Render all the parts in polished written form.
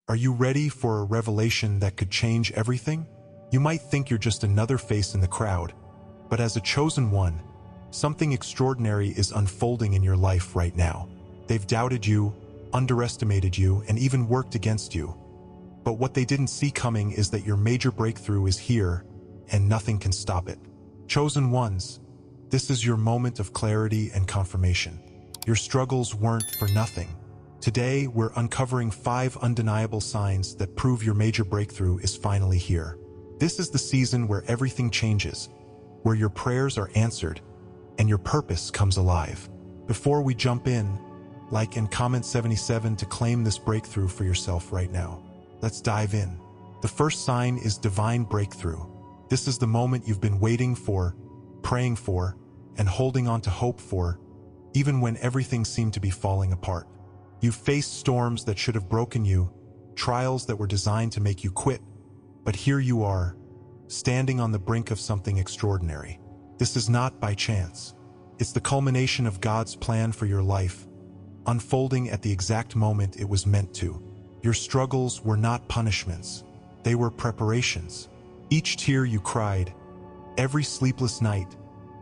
Are you ready for a revelation that could change everything? You might think you're just another face in the crowd, but as a chosen one, something extraordinary is unfolding in your life right now. They've doubted you, underestimated you, and even worked against you. But what they didn't see coming is that your major breakthrough is here, and nothing can stop it. Chosen ones, this is your moment of clarity and confirmation. Your struggles weren't for nothing. Today, we're uncovering 5 undeniable signs that prove your major breakthrough is finally here. This is the season where everything changes, where your prayers are answered, and your purpose comes alive. Before we jump in, like and comment 77 to claim this breakthrough for yourself right now. Let's dive in. The first sign is divine breakthrough. This is the moment you've been waiting for, praying for, and holding on to hope for, even when everything seemed to be falling apart. You faced storms that should have broken you, trials that were designed to make you quit, but here you are, standing on the brink of something extraordinary. This is not by chance. It's the culmination of God's plan for your life, unfolding at the exact moment it was meant to. Your struggles were not punishments. They were preparations. Each tear you cried, every sleepless night,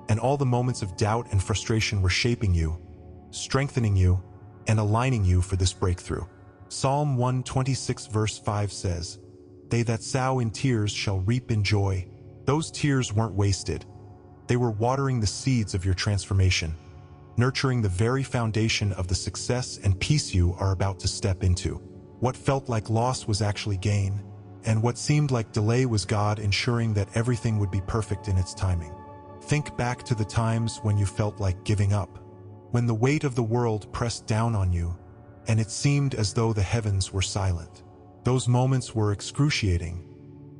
and all the moments of doubt and frustration were shaping you, strengthening you, and aligning you for this breakthrough. Psalm 126 verse 5 says, "They that sow in tears shall reap in joy." Those tears weren't wasted. They were watering the seeds of your transformation, nurturing the very foundation of the success and peace you are about to step into. What felt like loss was actually gain, and what seemed like delay was God ensuring that everything would be perfect in its timing. Think back to the times when you felt like giving up, when the weight of the world pressed down on you, and it seemed as though the heavens were silent. Those moments were excruciating,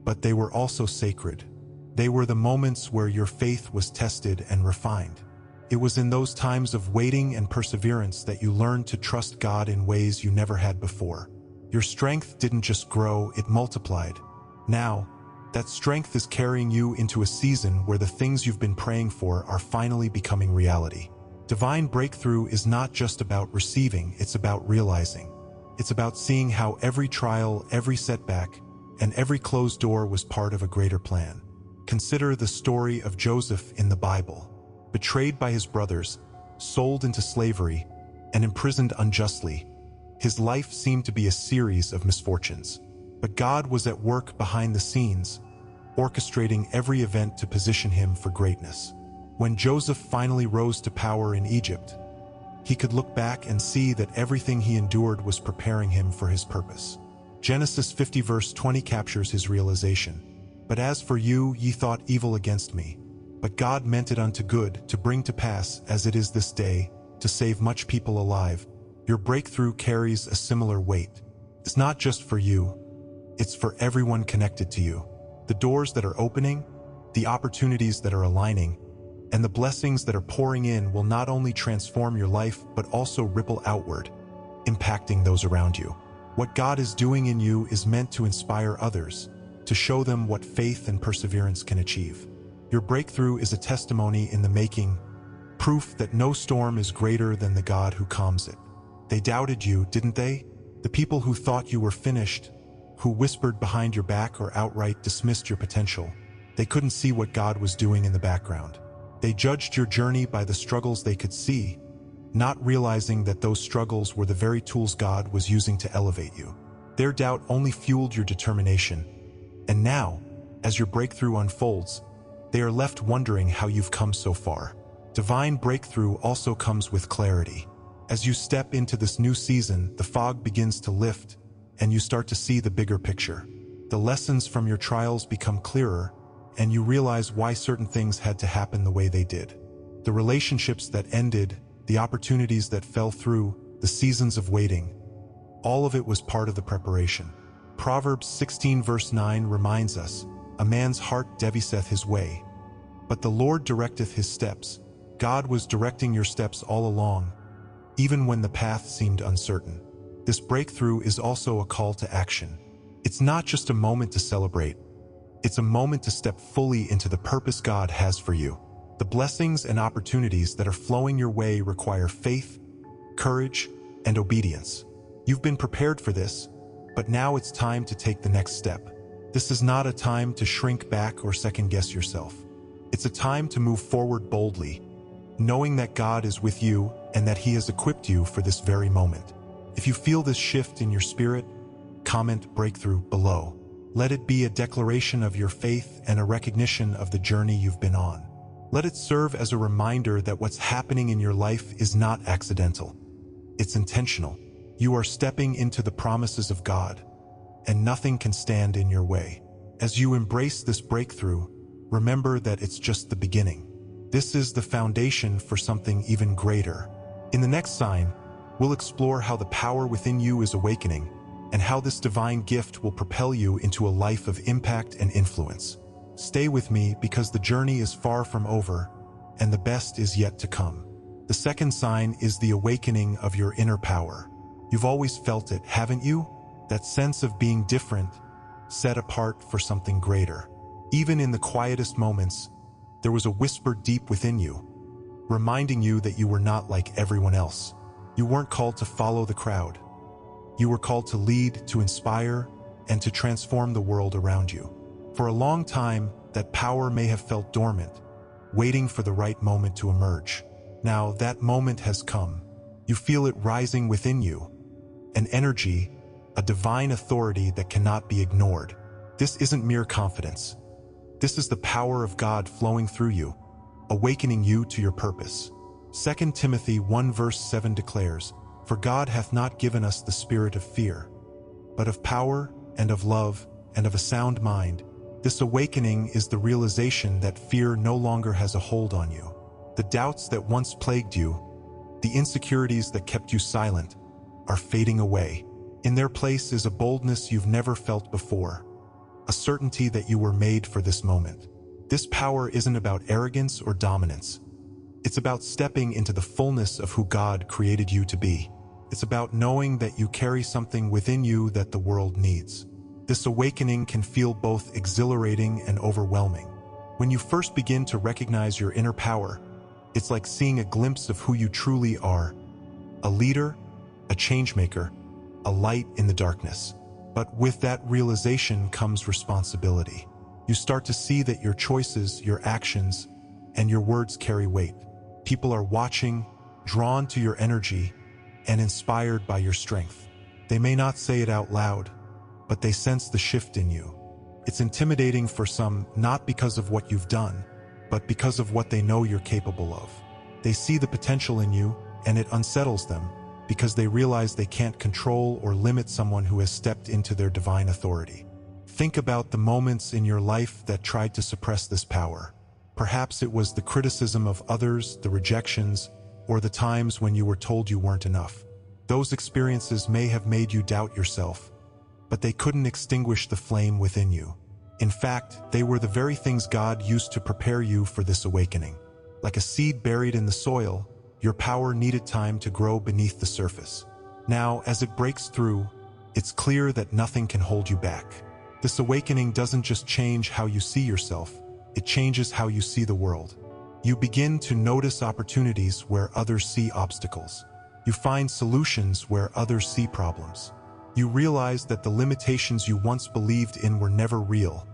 but they were also sacred. They were the moments where your faith was tested and refined. It was in those times of waiting and perseverance that you learned to trust God in ways you never had before. Your strength didn't just grow, it multiplied. Now, that strength is carrying you into a season where the things you've been praying for are finally becoming reality. Divine breakthrough is not just about receiving, it's about realizing. It's about seeing how every trial, every setback, and every closed door was part of a greater plan. Consider the story of Joseph in the Bible. Betrayed by his brothers, sold into slavery, and imprisoned unjustly, his life seemed to be a series of misfortunes. But God was at work behind the scenes, orchestrating every event to position him for greatness. When Joseph finally rose to power in Egypt, he could look back and see that everything he endured was preparing him for his purpose. Genesis 50 verse 20 captures his realization. "But as for you, ye thought evil against me, but God meant it unto good, to bring to pass, as it is this day, to save much people alive." Your breakthrough carries a similar weight. It's not just for you, it's for everyone connected to you. The doors that are opening, the opportunities that are aligning, and the blessings that are pouring in will not only transform your life, but also ripple outward, impacting those around you. What God is doing in you is meant to inspire others, to show them what faith and perseverance can achieve. Your breakthrough is a testimony in the making, proof that no storm is greater than the God who calms it. They doubted you, didn't they? The people who thought you were finished, who whispered behind your back or outright dismissed your potential. They couldn't see what God was doing in the background. They judged your journey by the struggles they could see, not realizing that those struggles were the very tools God was using to elevate you. Their doubt only fueled your determination. And now, as your breakthrough unfolds, they are left wondering how you've come so far. Divine breakthrough also comes with clarity. As you step into this new season, the fog begins to lift, and you start to see the bigger picture. The lessons from your trials become clearer, and you realize why certain things had to happen the way they did. The relationships that ended, the opportunities that fell through, the seasons of waiting, all of it was part of the preparation. Proverbs 16 verse 9 reminds us, "A man's heart deviseth his way, but the Lord directeth his steps." God was directing your steps all along, even when the path seemed uncertain. This breakthrough is also a call to action. It's not just a moment to celebrate. It's a moment to step fully into the purpose God has for you. The blessings and opportunities that are flowing your way require faith, courage, and obedience. You've been prepared for this, But now it's time to take the next step. This is not a time to shrink back or second-guess yourself. It's a time to move forward boldly, knowing that God is with you and that He has equipped you for this very moment. If you feel this shift in your spirit, comment breakthrough below. Let it be a declaration of your faith and a recognition of the journey you've been on. Let it serve as a reminder that what's happening in your life is not accidental. It's intentional. You are stepping into the promises of God, and nothing can stand in your way. As you embrace this breakthrough, remember that it's just the beginning. This is the foundation for something even greater. In the next sign, we'll explore how the power within you is awakening and how this divine gift will propel you into a life of impact and influence. Stay with me because the journey is far from over and the best is yet to come. The second sign is the awakening of your inner power. You've always felt it, haven't you? That sense of being different, set apart for something greater. Even in the quietest moments, there was a whisper deep within you, reminding you that you were not like everyone else. You weren't called to follow the crowd. You were called to lead, to inspire, and to transform the world around you. For a long time, that power may have felt dormant, waiting for the right moment to emerge. Now, that moment has come. You feel it rising within you, an energy, a divine authority that cannot be ignored. This isn't mere confidence. This is the power of God flowing through you, awakening you to your purpose. 2 Timothy 1 verse 7 declares, "For God hath not given us the spirit of fear, but of power and of love and of a sound mind." This awakening is the realization that fear no longer has a hold on you. The doubts that once plagued you, the insecurities that kept you silent, are fading away. In their place is a boldness you've never felt before, a certainty that you were made for this moment. This power isn't about arrogance or dominance. It's about stepping into the fullness of who God created you to be. It's about knowing that you carry something within you that the world needs. This awakening can feel both exhilarating and overwhelming. When you first begin to recognize your inner power, it's like seeing a glimpse of who you truly are: a leader, a changemaker, a light in the darkness. But with that realization comes responsibility. You start to see that your choices, your actions, and your words carry weight. People are watching, drawn to your energy, and inspired by your strength. They may not say it out loud, but they sense the shift in you. It's intimidating for some, not because of what you've done, but because of what they know you're capable of. They see the potential in you, and it unsettles them, because they realize they can't control or limit someone who has stepped into their divine authority. Think about the moments in your life that tried to suppress this power. Perhaps it was the criticism of others, the rejections, or the times when you were told you weren't enough. Those experiences may have made you doubt yourself, but they couldn't extinguish the flame within you. In fact, they were the very things God used to prepare you for this awakening. Like a seed buried in the soil, your power needed time to grow beneath the surface. Now, as it breaks through, it's clear that nothing can hold you back. This awakening doesn't just change how you see yourself, it changes how you see the world. You begin to notice opportunities where others see obstacles. You find solutions where others see problems. You realize that the limitations you once believed in were never real.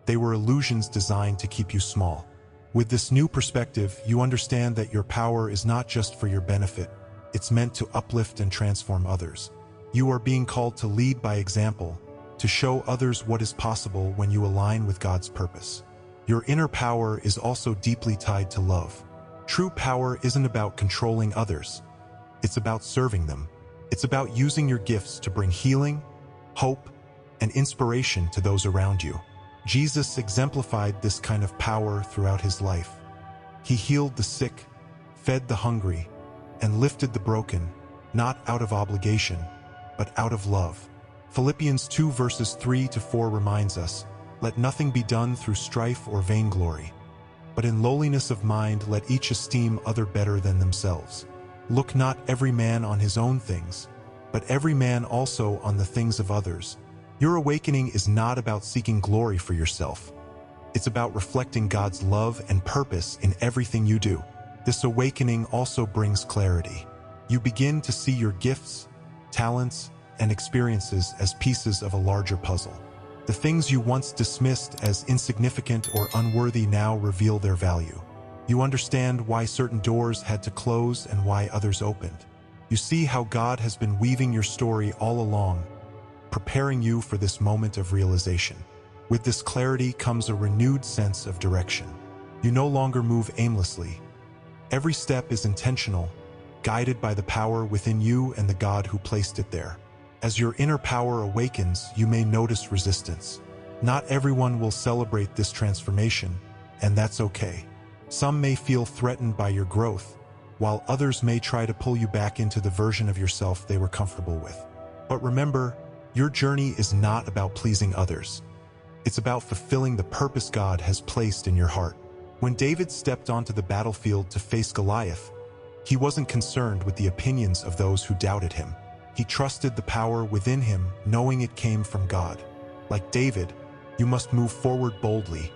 They were illusions designed to keep you small. With this new perspective, you understand that your power is not just for your benefit, it's meant to uplift and transform others. You are being called to lead by example, to show others what is possible when you align with God's purpose. Your inner power is also deeply tied to love. True power isn't about controlling others. It's about serving them. It's about using your gifts to bring healing, hope, and inspiration to those around you. Jesus exemplified this kind of power throughout his life. He healed the sick, fed the hungry, and lifted the broken, not out of obligation, but out of love. Philippians 2 verses 3 to 4 reminds us, "Let nothing be done through strife or vainglory, but in lowliness of mind let each esteem other better than themselves. Look not every man on his own things, but every man also on the things of others." Your awakening is not about seeking glory for yourself. It's about reflecting God's love and purpose in everything you do. This awakening also brings clarity. You begin to see your gifts, talents, and experiences as pieces of a larger puzzle. The things you once dismissed as insignificant or unworthy now reveal their value. You understand why certain doors had to close and why others opened. You see how God has been weaving your story all along, preparing you for this moment of realization. With this clarity comes a renewed sense of direction. You no longer move aimlessly. Every step is intentional, guided by the power within you and the God who placed it there. As your inner power awakens, you may notice resistance. Not everyone will celebrate this transformation, and that's okay. Some may feel threatened by your growth, while others may try to pull you back into the version of yourself they were comfortable with. But remember, your journey is not about pleasing others. It's about fulfilling the purpose God has placed in your heart. When David stepped onto the battlefield to face Goliath, he wasn't concerned with the opinions of those who doubted him. He trusted the power within him, knowing it came from God. Like David, you must move forward boldly,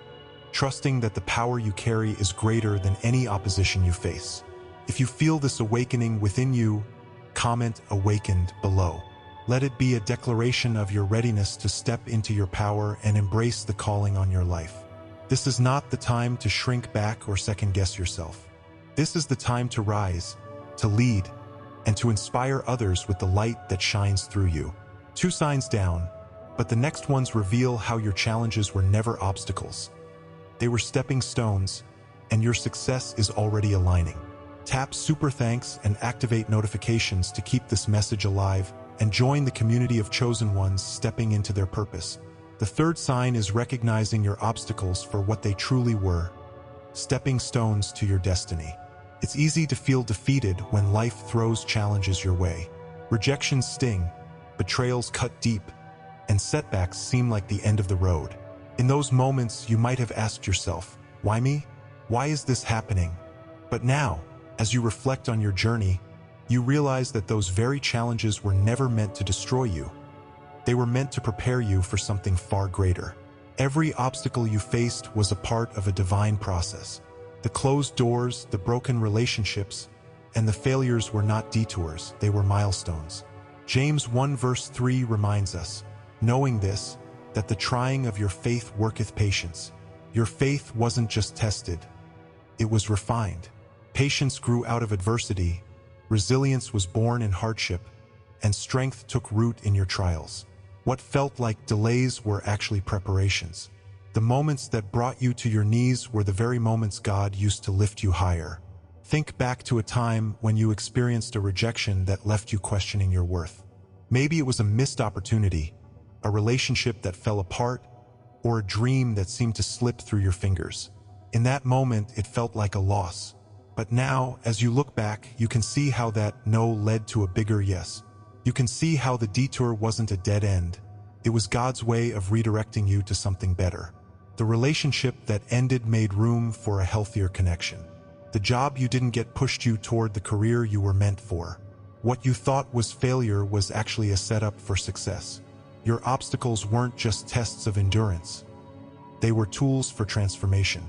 trusting that the power you carry is greater than any opposition you face. If you feel this awakening within you, comment "awakened" below. Let it be a declaration of your readiness to step into your power and embrace the calling on your life. This is not the time to shrink back or second-guess yourself. This is the time to rise, to lead, and to inspire others with the light that shines through you. 2 signs down, but the next ones reveal how your challenges were never obstacles. They were stepping stones, and your success is already aligning. Tap super thanks and activate notifications to keep this message alive and join the community of chosen ones stepping into their purpose. The 3rd sign is recognizing your obstacles for what they truly were, stepping stones to your destiny. It's easy to feel defeated when life throws challenges your way. Rejections sting, betrayals cut deep, and setbacks seem like the end of the road. In those moments, you might have asked yourself, "Why me? Why is this happening?" But now, as you reflect on your journey, you realize that those very challenges were never meant to destroy you. They were meant to prepare you for something far greater. Every obstacle you faced was a part of a divine process. The closed doors, the broken relationships, and the failures were not detours, they were milestones. James 1 verse 3 reminds us, knowing this, that the trying of your faith worketh patience. Your faith wasn't just tested, it was refined. Patience grew out of adversity, resilience was born in hardship, and strength took root in your trials. What felt like delays were actually preparations. The moments that brought you to your knees were the very moments God used to lift you higher. Think back to a time when you experienced a rejection that left you questioning your worth. Maybe it was a missed opportunity, a relationship that fell apart, or a dream that seemed to slip through your fingers. In that moment, it felt like a loss. But now, as you look back, you can see how that no led to a bigger yes. You can see how the detour wasn't a dead end. It was God's way of redirecting you to something better. The relationship that ended made room for a healthier connection. The job you didn't get pushed you toward the career you were meant for. What you thought was failure was actually a setup for success. Your obstacles weren't just tests of endurance. They were tools for transformation.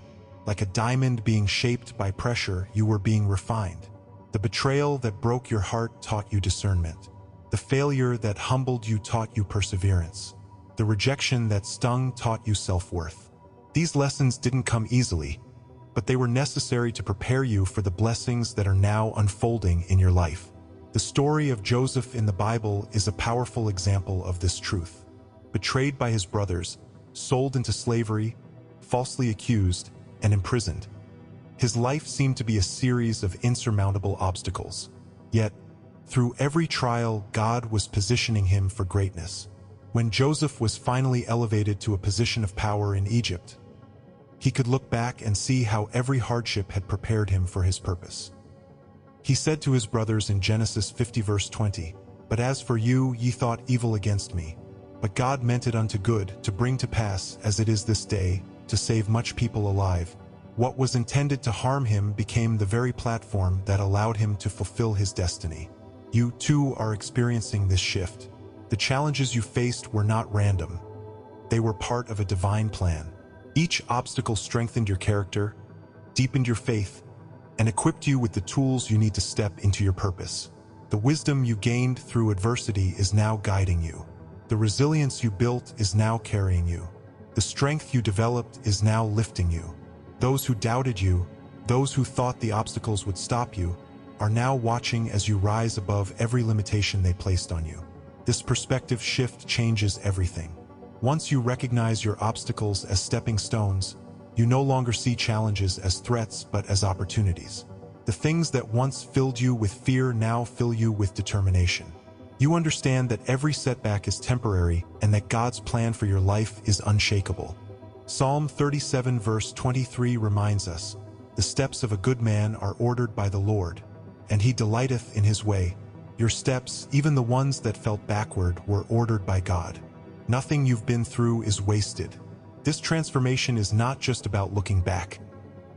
Like a diamond being shaped by pressure, you were being refined. The betrayal that broke your heart taught you discernment. The failure that humbled you taught you perseverance. The rejection that stung taught you self-worth. These lessons didn't come easily, but they were necessary to prepare you for the blessings that are now unfolding in your life. The story of Joseph in the Bible is a powerful example of this truth. Betrayed by his brothers, sold into slavery, falsely accused, and imprisoned. His life seemed to be a series of insurmountable obstacles. Yet, through every trial, God was positioning him for greatness. When Joseph was finally elevated to a position of power in Egypt, he could look back and see how every hardship had prepared him for his purpose. He said to his brothers in Genesis 50 verse 20, "But as for you, ye thought evil against me, but God meant it unto good, to bring to pass, as it is this day, to save much people alive." What was intended to harm him became the very platform that allowed him to fulfill his destiny. You too are experiencing this shift. The challenges you faced were not random. They were part of a divine plan. Each obstacle strengthened your character, deepened your faith, and equipped you with the tools you need to step into your purpose. The wisdom you gained through adversity is now guiding you. The resilience you built is now carrying you. The strength you developed is now lifting you. Those who doubted you, those who thought the obstacles would stop you, are now watching as you rise above every limitation they placed on you. This perspective shift changes everything. Once you recognize your obstacles as stepping stones, you no longer see challenges as threats but as opportunities. The things that once filled you with fear now fill you with determination. You understand that every setback is temporary and that God's plan for your life is unshakable. Psalm 37 verse 23 reminds us, "The steps of a good man are ordered by the Lord, and he delighteth in his way." Your steps, even the ones that felt backward, were ordered by God. Nothing you've been through is wasted. This transformation is not just about looking back.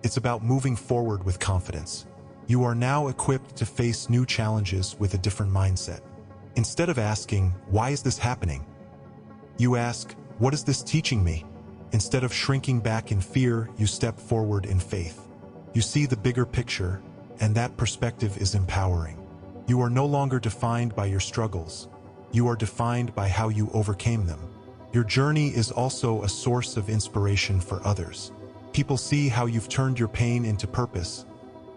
It's about moving forward with confidence. You are now equipped to face new challenges with a different mindset. Instead of asking, "Why is this happening?" you ask, "What is this teaching me?" Instead of shrinking back in fear, you step forward in faith. You see the bigger picture, and that perspective is empowering. You are no longer defined by your struggles. You are defined by how you overcame them. Your journey is also a source of inspiration for others. People see how you've turned your pain into purpose,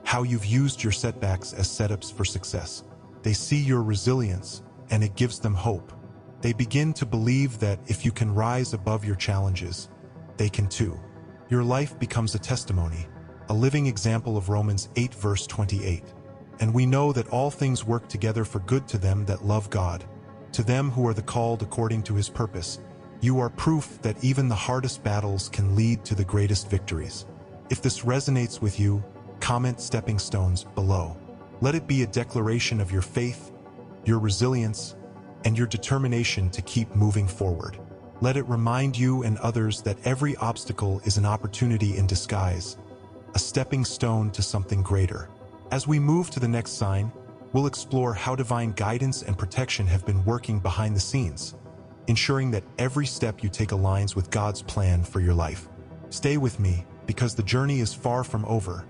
how you've used your setbacks as setups for success. They see your resilience, and it gives them hope. They begin to believe that if you can rise above your challenges, they can too. Your life becomes a testimony, a living example of Romans 8 verse 28. And we know that all things work together for good to them that love God, to them who are the called according to his purpose. You are proof that even the hardest battles can lead to the greatest victories. If this resonates with you, comment stepping stones below. Let it be a declaration of your faith, your resilience, and your determination to keep moving forward. Let it remind you and others that every obstacle is an opportunity in disguise, a stepping stone to something greater. As we move to the next sign, we'll explore how divine guidance and protection have been working behind the scenes, ensuring that every step you take aligns with God's plan for your life. Stay with me, because the journey is far from over,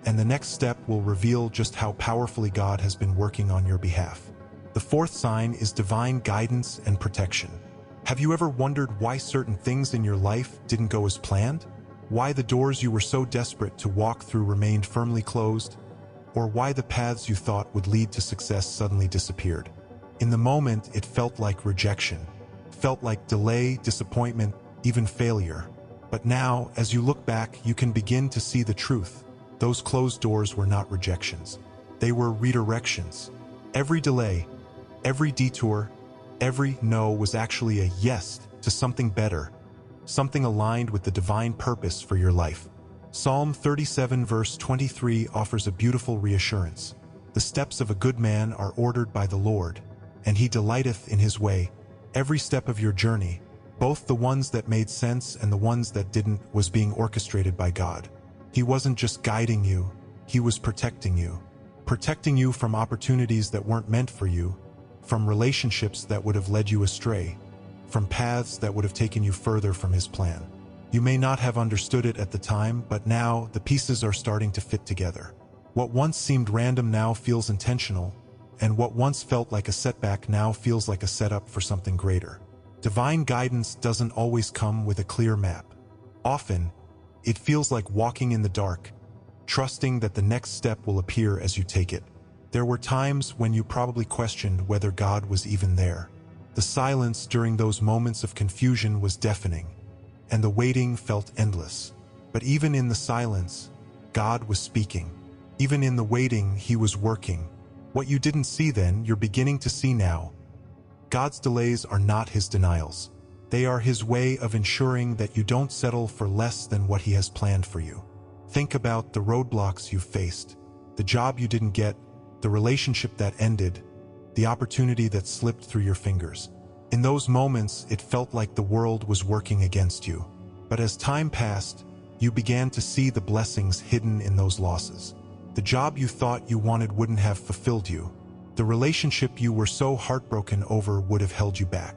and the next step will reveal just how powerfully God has been working on your behalf. The fourth sign is divine guidance and protection. Have you ever wondered why certain things in your life didn't go as planned? Why the doors you were so desperate to walk through remained firmly closed? Or why the paths you thought would lead to success suddenly disappeared? In the moment, it felt like rejection, felt like delay, disappointment, even failure. But now, as you look back, you can begin to see the truth. Those closed doors were not rejections. They were redirections. Every delay, every detour, every no was actually a yes to something better, something aligned with the divine purpose for your life. Psalm 37 verse 23 offers a beautiful reassurance. The steps of a good man are ordered by the Lord, and he delighteth in his way. Every step of your journey, both the ones that made sense and the ones that didn't, was being orchestrated by God. He wasn't just guiding you, he was protecting you. Protecting you from opportunities that weren't meant for you, from relationships that would have led you astray, from paths that would have taken you further from his plan. You may not have understood it at the time, but now the pieces are starting to fit together. What once seemed random now feels intentional, and what once felt like a setback now feels like a setup for something greater. Divine guidance doesn't always come with a clear map. Often, it feels like walking in the dark, trusting that the next step will appear as you take it. There were times when you probably questioned whether God was even there. The silence during those moments of confusion was deafening, and the waiting felt endless. But even in the silence, God was speaking. Even in the waiting, he was working. What you didn't see then, you're beginning to see now. God's delays are not his denials. They are his way of ensuring that you don't settle for less than what he has planned for you. Think about the roadblocks you faced, the job you didn't get, the relationship that ended, the opportunity that slipped through your fingers. In those moments, it felt like the world was working against you. But as time passed, you began to see the blessings hidden in those losses. The job you thought you wanted wouldn't have fulfilled you. The relationship you were so heartbroken over would have held you back.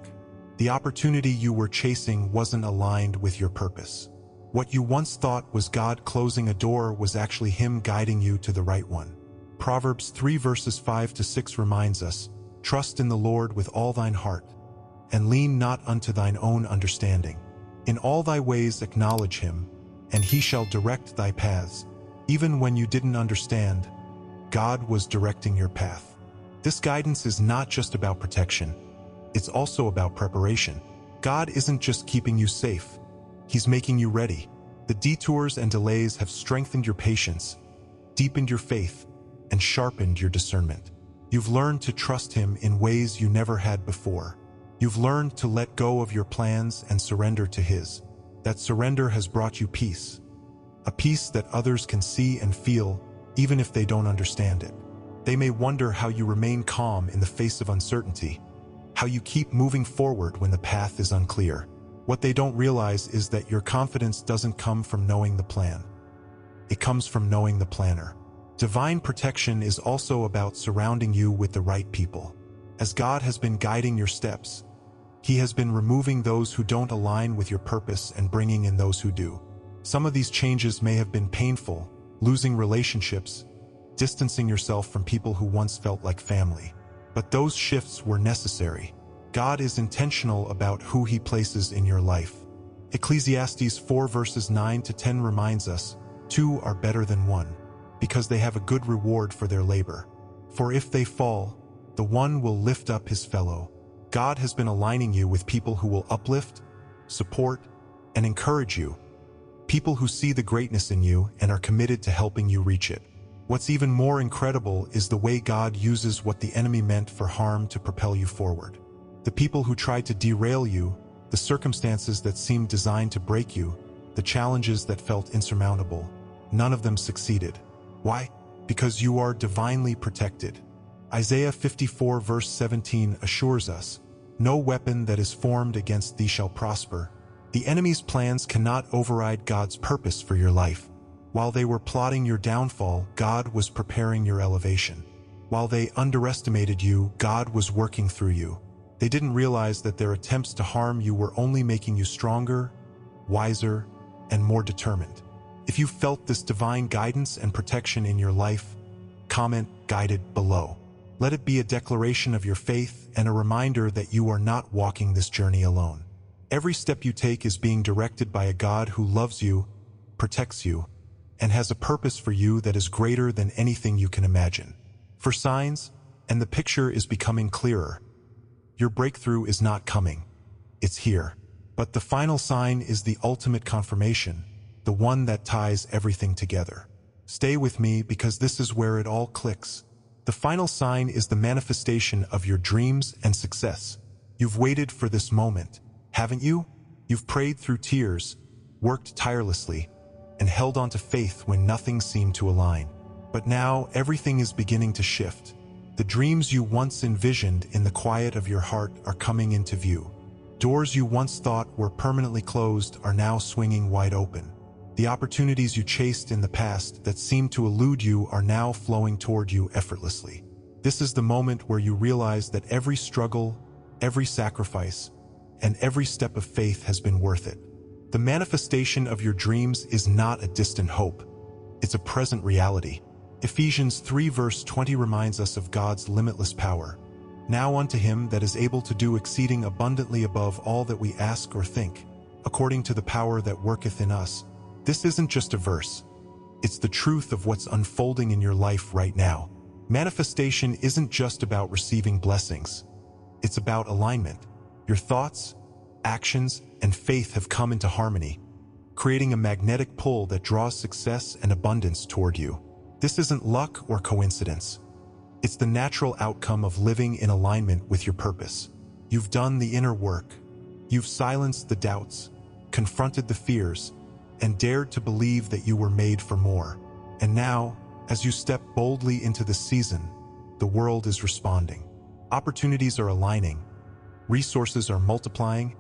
The opportunity you were chasing wasn't aligned with your purpose. What you once thought was God closing a door was actually him guiding you to the right one. Proverbs 3 verses 5 to 6 reminds us, "Trust in the Lord with all thine heart, and lean not unto thine own understanding. In all thy ways acknowledge him, and he shall direct thy paths." Even when you didn't understand, God was directing your path. This guidance is not just about protection, it's also about preparation. God isn't just keeping you safe, he's making you ready. The detours and delays have strengthened your patience, deepened your faith, and sharpened your discernment. You've learned to trust him in ways you never had before. You've learned to let go of your plans and surrender to his. That surrender has brought you peace. A peace that others can see and feel, even if they don't understand it. They may wonder how you remain calm in the face of uncertainty, how you keep moving forward when the path is unclear. What they don't realize is that your confidence doesn't come from knowing the plan. It comes from knowing the planner. Divine protection is also about surrounding you with the right people. As God has been guiding your steps, he has been removing those who don't align with your purpose and bringing in those who do. Some of these changes may have been painful, losing relationships, distancing yourself from people who once felt like family. But those shifts were necessary. God is intentional about who he places in your life. Ecclesiastes 4 verses 9 to 10 reminds us, "Two are better than one, because they have a good reward for their labor. For if they fall, the one will lift up his fellow." God has been aligning you with people who will uplift, support, and encourage you. People who see the greatness in you and are committed to helping you reach it. What's even more incredible is the way God uses what the enemy meant for harm to propel you forward. The people who tried to derail you, the circumstances that seemed designed to break you, the challenges that felt insurmountable, none of them succeeded. Why? Because you are divinely protected. Isaiah 54 verse 17 assures us, "No weapon that is formed against thee shall prosper." The enemy's plans cannot override God's purpose for your life. While they were plotting your downfall, God was preparing your elevation. While they underestimated you, God was working through you. They didn't realize that their attempts to harm you were only making you stronger, wiser, and more determined. If you felt this divine guidance and protection in your life, comment "guided" below. Let it be a declaration of your faith and a reminder that you are not walking this journey alone. Every step you take is being directed by a God who loves you, protects you, and has a purpose for you that is greater than anything you can imagine. For signs, and the picture is becoming clearer. Your breakthrough is not coming. It's here. But the final sign is the ultimate confirmation, the one that ties everything together. Stay with me because this is where it all clicks. The final sign is the manifestation of your dreams and success. You've waited for this moment, haven't you? You've prayed through tears, worked tirelessly, and held on to faith when nothing seemed to align. But now everything is beginning to shift. The dreams you once envisioned in the quiet of your heart are coming into view. Doors you once thought were permanently closed are now swinging wide open. The opportunities you chased in the past that seemed to elude you are now flowing toward you effortlessly. This is the moment where you realize that every struggle, every sacrifice, and every step of faith has been worth it. The manifestation of your dreams is not a distant hope. It's a present reality. Ephesians 3 verse 20 reminds us of God's limitless power. Now unto him that is able to do exceeding abundantly above all that we ask or think, according to the power that worketh in us. This isn't just a verse. It's the truth of what's unfolding in your life right now. Manifestation isn't just about receiving blessings. It's about alignment. Your thoughts, actions, and faith have come into harmony, creating a magnetic pull that draws success and abundance toward you. This isn't luck or coincidence. It's the natural outcome of living in alignment with your purpose. You've done the inner work. You've silenced the doubts, confronted the fears, and dared to believe that you were made for more. And now, as you step boldly into the season, the world is responding. Opportunities are aligning, resources are multiplying,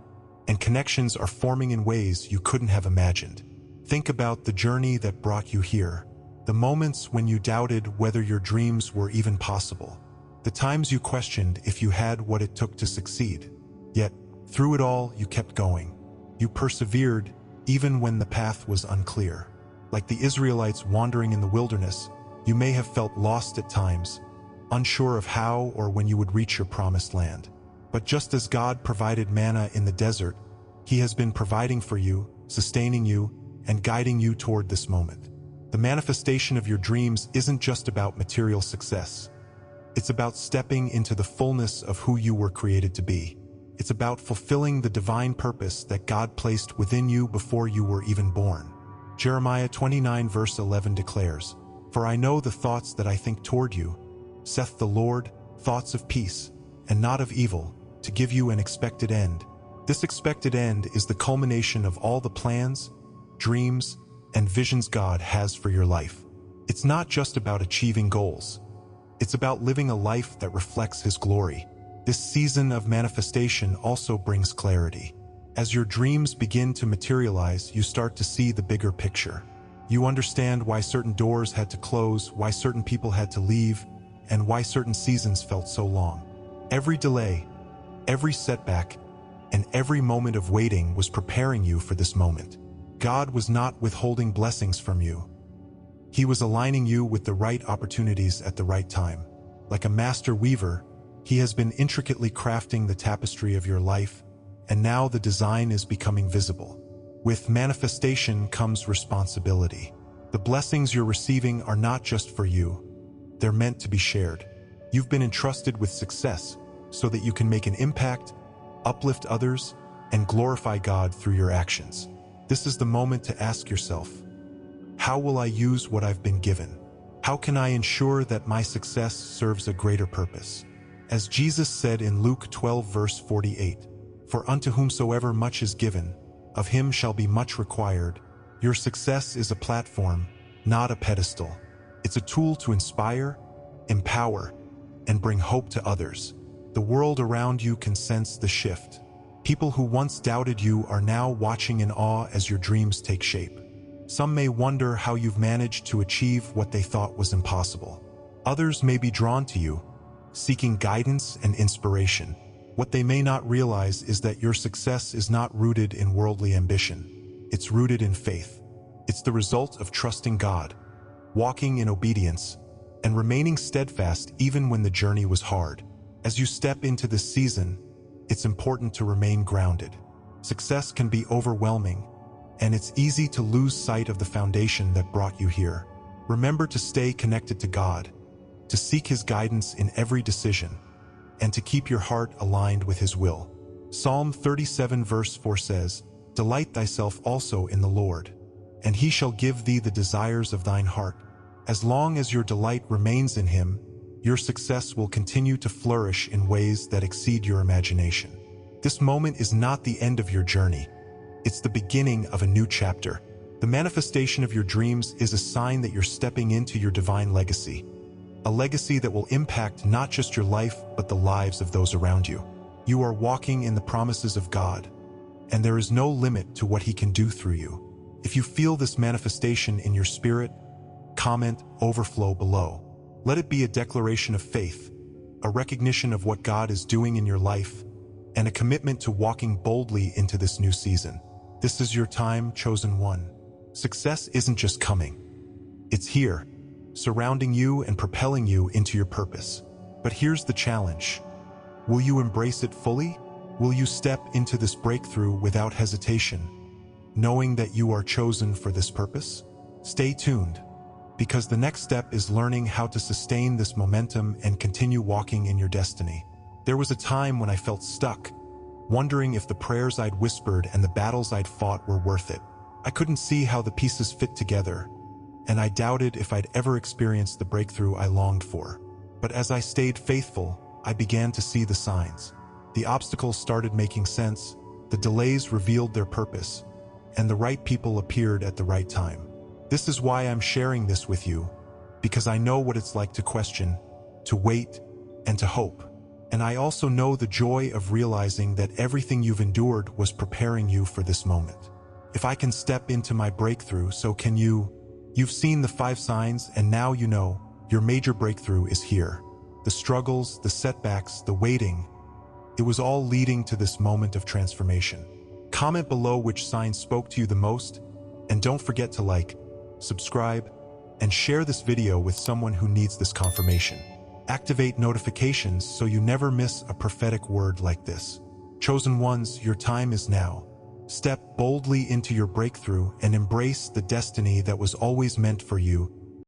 and connections are forming in ways you couldn't have imagined. Think about the journey that brought you here, the moments when you doubted whether your dreams were even possible, the times you questioned if you had what it took to succeed. Yet, through it all, you kept going. You persevered, even when the path was unclear. Like the Israelites wandering in the wilderness, You may have felt lost at times, unsure of how or when you would reach your promised land. But just as God provided manna in the desert, He has been providing for you, sustaining you, and guiding you toward this moment. The manifestation of your dreams isn't just about material success. It's about stepping into the fullness of who you were created to be. It's about fulfilling the divine purpose that God placed within you before you were even born. Jeremiah 29 verse 11 declares, "For I know the thoughts that I think toward you, saith the Lord, thoughts of peace, and not of evil, to give you an expected end." This expected end is the culmination of all the plans, dreams, and visions God has for your life. It's not just about achieving goals. It's about living a life that reflects His glory. This season of manifestation also brings clarity. As your dreams begin to materialize, you start to see the bigger picture. You understand why certain doors had to close, why certain people had to leave, and why certain seasons felt so long. Every delay, every setback, and every moment of waiting was preparing you for this moment. God was not withholding blessings from you. He was aligning you with the right opportunities at the right time. Like a master weaver, He has been intricately crafting the tapestry of your life, and now the design is becoming visible. With manifestation comes responsibility. The blessings you're receiving are not just for you. They're meant to be shared. You've been entrusted with success so that you can make an impact, uplift others, and glorify God through your actions. This is the moment to ask yourself, how will I use what I've been given? How can I ensure that my success serves a greater purpose? As Jesus said in Luke 12 verse 48, "For unto whomsoever much is given, of him shall be much required." Your success is a platform, not a pedestal. It's a tool to inspire, empower, and bring hope to others. The world around you can sense the shift. People who once doubted you are now watching in awe as your dreams take shape. Some may wonder how you've managed to achieve what they thought was impossible. Others may be drawn to you, seeking guidance and inspiration. What they may not realize is that your success is not rooted in worldly ambition. It's rooted in faith. It's the result of trusting God, walking in obedience, and remaining steadfast even when the journey was hard. As you step into this season, it's important to remain grounded. Success can be overwhelming, and it's easy to lose sight of the foundation that brought you here. Remember to stay connected to God, to seek His guidance in every decision, and to keep your heart aligned with His will. Psalm 37 verse 4 says, "Delight thyself also in the Lord, and He shall give thee the desires of thine heart." As long as your delight remains in Him, your success will continue to flourish in ways that exceed your imagination. This moment is not the end of your journey. It's the beginning of a new chapter. The manifestation of your dreams is a sign that you're stepping into your divine legacy. A legacy that will impact not just your life, but the lives of those around you. You are walking in the promises of God, and there is no limit to what He can do through you. If you feel this manifestation in your spirit, comment "overflow" below. Let it be a declaration of faith, a recognition of what God is doing in your life, and a commitment to walking boldly into this new season. This is your time, chosen one. Success isn't just coming. It's here, surrounding you and propelling you into your purpose. But here's the challenge. Will you embrace it fully? Will you step into this breakthrough without hesitation, knowing that you are chosen for this purpose? Stay tuned, because the next step is learning how to sustain this momentum and continue walking in your destiny. There was a time when I felt stuck, wondering if the prayers I'd whispered and the battles I'd fought were worth it. I couldn't see how the pieces fit together, and I doubted if I'd ever experience the breakthrough I longed for. But as I stayed faithful, I began to see the signs. The obstacles started making sense, the delays revealed their purpose, and the right people appeared at the right time. This is why I'm sharing this with you, because I know what it's like to question, to wait, and to hope. And I also know the joy of realizing that everything you've endured was preparing you for this moment. If I can step into my breakthrough, so can you. You've seen the 5 signs, and now you know your major breakthrough is here. The struggles, the setbacks, the waiting, it was all leading to this moment of transformation. Comment below which sign spoke to you the most, and don't forget to like, subscribe, and share this video with someone who needs this confirmation. Activate notifications so you never miss a prophetic word like this. Chosen ones, your time is now. Step boldly into your breakthrough and embrace the destiny that was always meant for you.